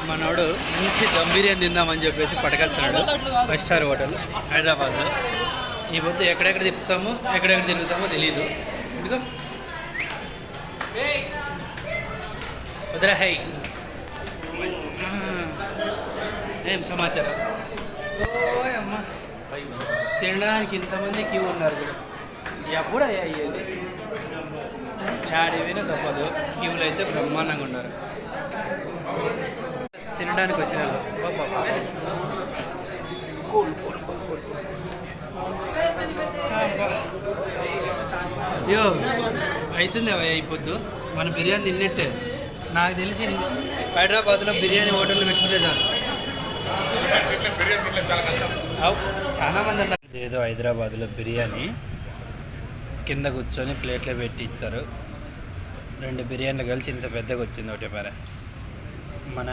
మనోడు మంచి దమ్ బిర్యానీ తిందామని చెప్పేసి పట్టుకొస్తున్నాడు 5 స్టార్ హోటల్ హైదరాబాద్లో. ఈ పొద్దు ఎక్కడెక్కడ తిప్పుతామో ఎక్కడెక్కడ తిరుగుతామో తెలియదు. ఎందుకో వదరా హై ఏం సమాచారం. అమ్మ తినడానికి ఇంతమంది క్యూ ఉన్నారు కూడా. ఎప్పుడు అయ్యేది యాడిపోయినా తప్పదు. క్యూలు అయితే బ్రహ్మాండంగా ఉన్నారు. తినడానికి వచ్చిన అయ్యో అవుతుంది అయిపోద్దు. మన బిర్యానీ తిన్నట్టే. నాకు తెలిసి హైదరాబాద్లో బిర్యానీ హోటల్లో పెట్టుకుంటే చాలు. చాలా మంది ఉన్నారు. ఏదో హైదరాబాద్లో బిర్యానీ కింద కూర్చొని ప్లేట్లో పెట్టి ఇస్తారు. 2 బిర్యానీలు కలిసి ఇంత పెద్దగా వచ్చింది ఒకటి మన